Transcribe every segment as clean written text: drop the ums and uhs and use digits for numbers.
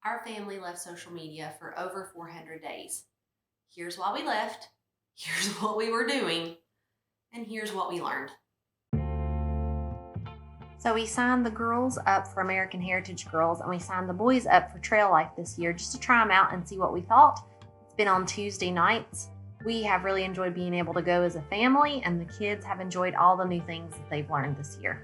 Our family left social media for over 400 days. Here's why we left, here's what we were doing, and here's what we learned. So we signed the girls up for American Heritage Girls, and we signed the boys up for Trail Life this year just to try them out and see what we thought. It's been on Tuesday nights. We have really enjoyed being able to go as a family, and the kids have enjoyed all the new things that they've learned this year.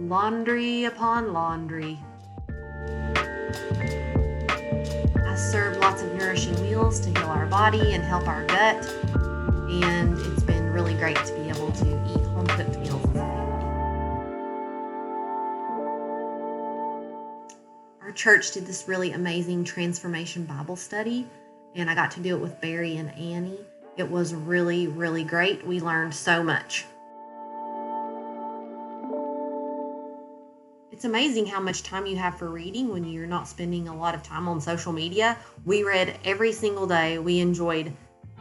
Laundry upon laundry. I serve lots of nourishing meals to heal our body and help our gut, and it's been really great to be able to eat home-cooked meals as a family. Our church did this really amazing transformation Bible study, and I got to do it with Barry and Annie. It was really, really great. We learned so much. It's amazing how much time you have for reading when you're not spending a lot of time on social media. We read every single day. We enjoyed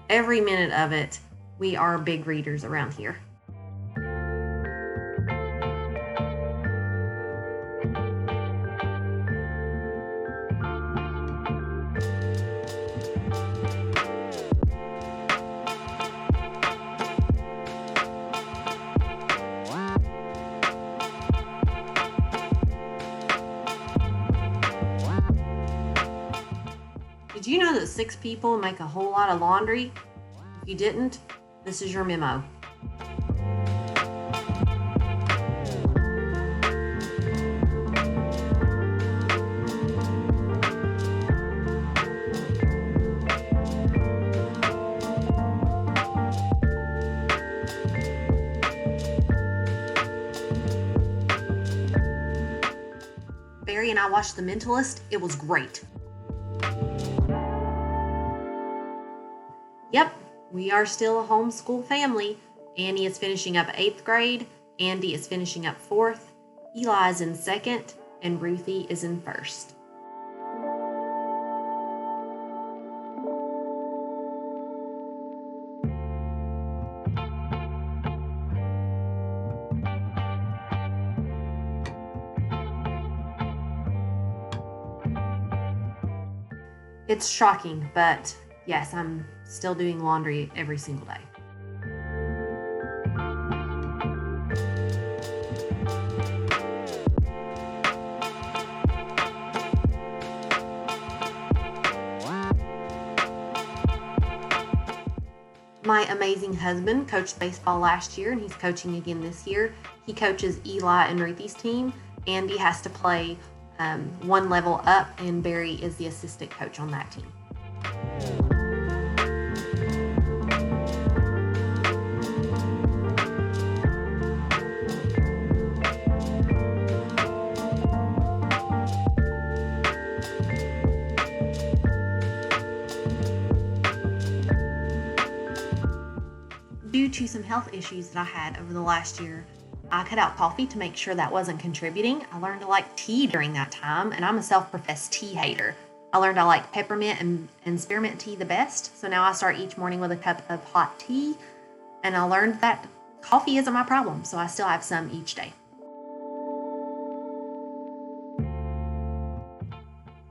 every minute of it. We are big readers around here. Did you know that 6 people make a whole lot of laundry? If you didn't, this is your memo. Barry and I watched The Mentalist. It was great. Yep, we are still a homeschool family. Annie is finishing up 8th grade, Andy is finishing up 4th, Eli is in 2nd, and Ruthie is in 1st. It's shocking, but yes, I'm still doing laundry every single day. My amazing husband coached baseball last year, and he's coaching again this year. He coaches Eli and Ruthie's team. Andy has to play one level up, and Barry is the assistant coach on that team. Due to some health issues that I had over the last year, I cut out coffee to make sure that wasn't contributing. I learned to like tea during that time, and I'm a self-professed tea hater. I learned I like peppermint and spearmint tea the best, so now I start each morning with a cup of hot tea, and I learned that coffee isn't my problem, so I still have some each day.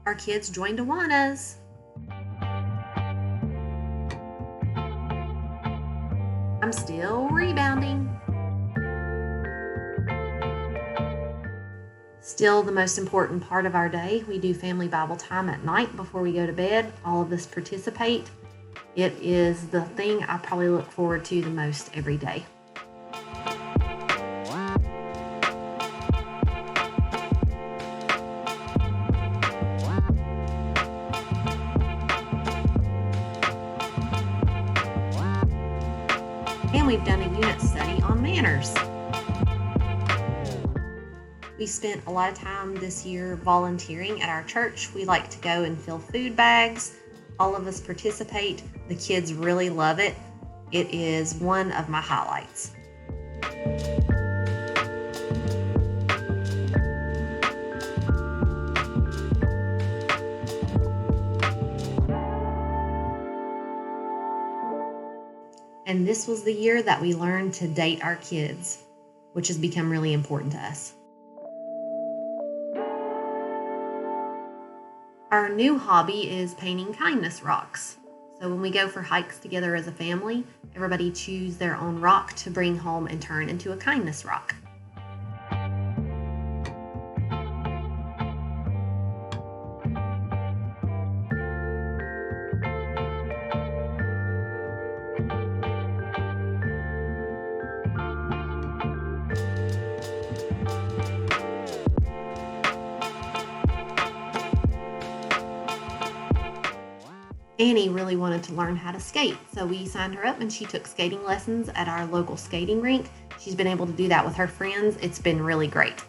Our kids joined Awanas. I'm still rebounding. Still the most important part of our day. We do family Bible time at night before we go to bed. All of us participate. It is the thing I probably look forward to the most every day. And we've done a unit study on manners. We spent a lot of time this year volunteering at our church. We like to go and fill food bags. All of us participate. The kids really love it. It is one of my highlights. And this was the year that we learned to date our kids, which has become really important to us. Our new hobby is painting kindness rocks. So when we go for hikes together as a family, everybody choose their own rock to bring home and turn into a kindness rock. Annie really wanted to learn how to skate, so we signed her up and she took skating lessons at our local skating rink. She's been able to do that with her friends. It's been really great.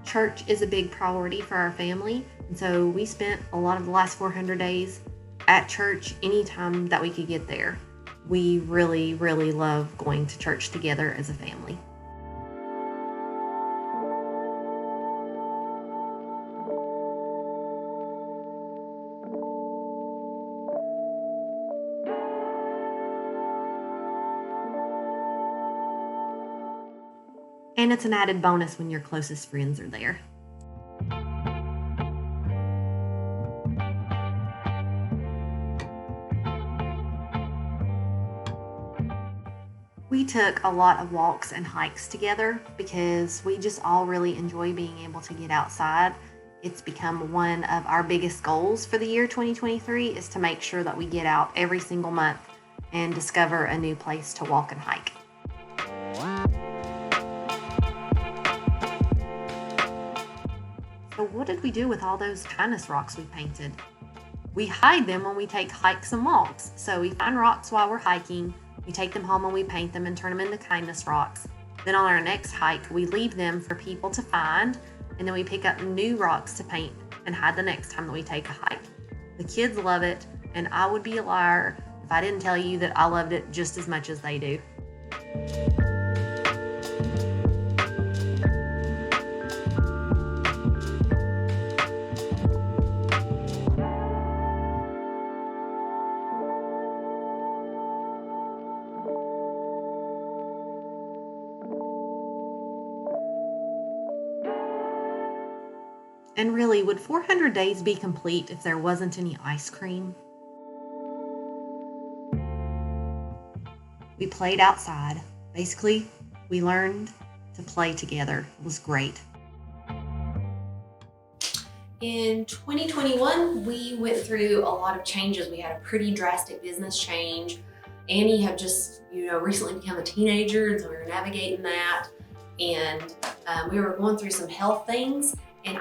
Church is a big priority for our family, and so we spent a lot of the last 400 days at church anytime that we could get there. We really, really love going to church together as a family. And it's an added bonus when your closest friends are there. We took a lot of walks and hikes together because we just all really enjoy being able to get outside. It's become one of our biggest goals for the year 2023 is to make sure that we get out every single month and discover a new place to walk and hike. So what did we do with all those kindness rocks we painted? We hide them when we take hikes and walks. So we find rocks while we're hiking, we take them home and we paint them and turn them into kindness rocks. Then on our next hike, we leave them for people to find, and then we pick up new rocks to paint and hide the next time that we take a hike. The kids love it, and I would be a liar if I didn't tell you that I loved it just as much as they do. And really, would 400 days be complete if there wasn't any ice cream? We played outside. Basically, we learned to play together. It was great. In 2021, we went through a lot of changes. We had a pretty drastic business change. Annie had just, recently become a teenager, and so we were navigating that. And we were going through some health things. And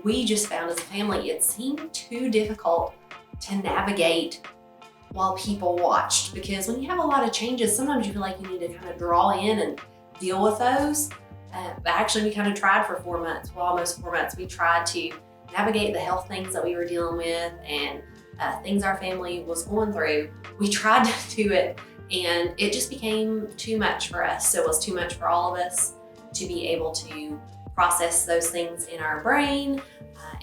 we just found as a family, it seemed too difficult to navigate while people watched. Because when you have a lot of changes, sometimes you feel like you need to kind of draw in and deal with those. Actually, we kind of tried for 4 months, almost 4 months. We tried to navigate the health things that we were dealing with and things our family was going through. We tried to do it, and it just became too much for us. So it was too much for all of us to be able to process those things in our brain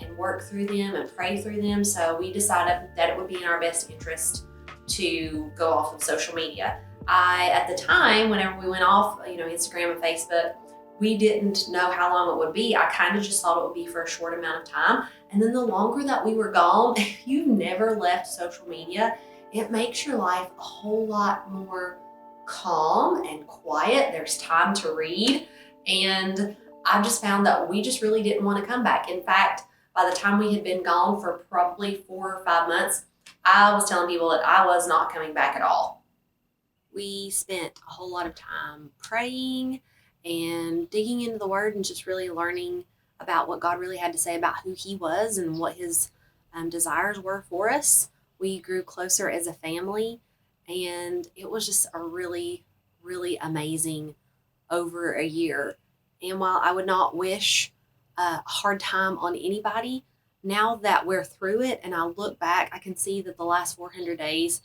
and work through them and pray through them. So we decided that it would be in our best interest to go off of social media. At the time, whenever we went off, Instagram and Facebook, we didn't know how long it would be. I kind of just thought it would be for a short amount of time. And then the longer that we were gone, if you've never left social media, it makes your life a whole lot more calm and quiet. There's time to read. And I just found that we just really didn't want to come back. In fact, by the time we had been gone for probably 4 or 5 months, I was telling people that I was not coming back at all. We spent a whole lot of time praying and digging into the Word and just really learning about what God really had to say about who He was and what His desires were for us. We grew closer as a family, and it was just a really, really amazing over a year. And while I would not wish a hard time on anybody, now that we're through it and I look back, I can see that the last 400 days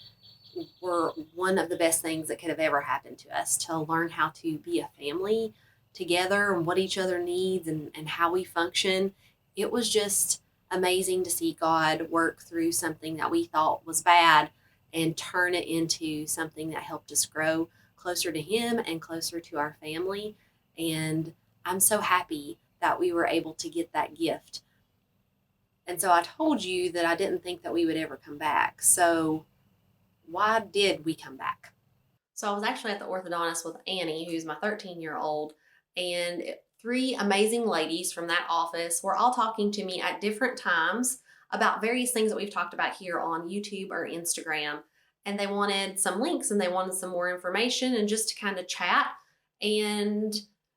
were one of the best things that could have ever happened to us, to learn how to be a family together and what each other needs and how we function. It was just amazing to see God work through something that we thought was bad and turn it into something that helped us grow closer to Him and closer to our family. And I'm so happy that we were able to get that gift. And so I told you that I didn't think that we would ever come back. So why did we come back? So I was actually at the orthodontist with Annie, who's my 13-year-old, and three amazing ladies from that office were all talking to me at different times about various things that we've talked about here on YouTube or Instagram. And they wanted some links and they wanted some more information and just to kind of chat. And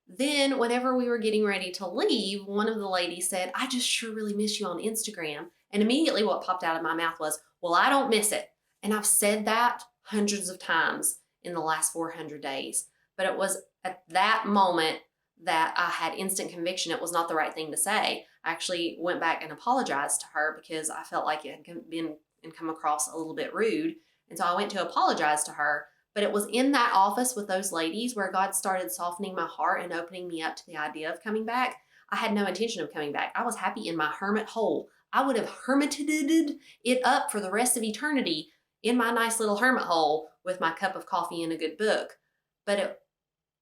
then whenever we were getting ready to leave, one of the ladies said, "I just sure really miss you on Instagram." And immediately what popped out of my mouth was, "Well, I don't miss it." And I've said that hundreds of times in the last 400 days. But it was at that moment that I had instant conviction it was not the right thing to say. I actually went back and apologized to her because I felt like it had been and come across a little bit rude. And so I went to apologize to her. But it was in that office with those ladies where God started softening my heart and opening me up to the idea of coming back. I had no intention of coming back. I was happy in my hermit hole. I would have hermited it up for the rest of eternity in my nice little hermit hole with my cup of coffee and a good book. But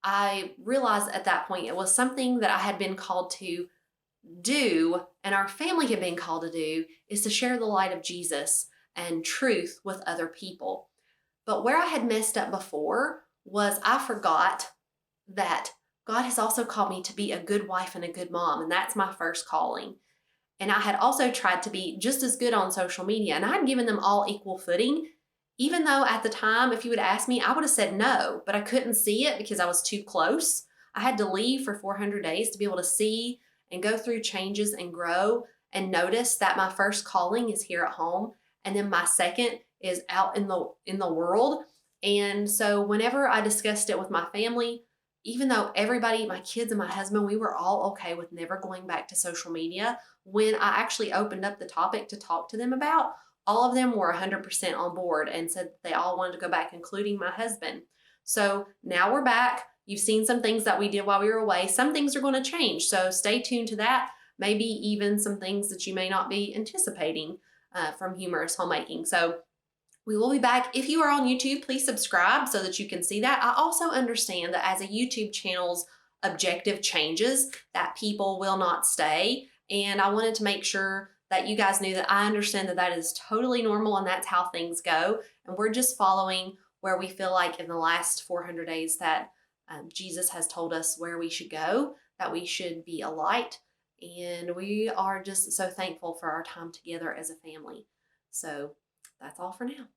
I realized at that point it was something that I had been called to do, and our family had been called to do, is to share the light of Jesus and truth with other people. But where I had messed up before was I forgot that God has also called me to be a good wife and a good mom, and that's my first calling. And I had also tried to be just as good on social media, and I had given them all equal footing. Even though at the time, if you would ask me, I would have said no, but I couldn't see it because I was too close. I had to leave for 400 days to be able to see and go through changes and grow and notice that my first calling is here at home, and then my second is out in the world. And so whenever I discussed it with my family, even though everybody, my kids and my husband, we were all okay with never going back to social media, when I actually opened up the topic to talk to them about, all of them were 100% on board and said they all wanted to go back, including my husband. So now we're back. You've seen some things that we did while we were away. Some things are going to change. So stay tuned to that. Maybe even some things that you may not be anticipating from Humorous Homemaking. So we will be back. If you are on YouTube, please subscribe so that you can see that. I also understand that as a YouTube channel's objective changes, that people will not stay. And I wanted to make sure that you guys knew that I understand that that is totally normal and that's how things go. And we're just following where we feel like in the last 400 days that Jesus has told us where we should go, that we should be a light. And we are just so thankful for our time together as a family. So that's all for now.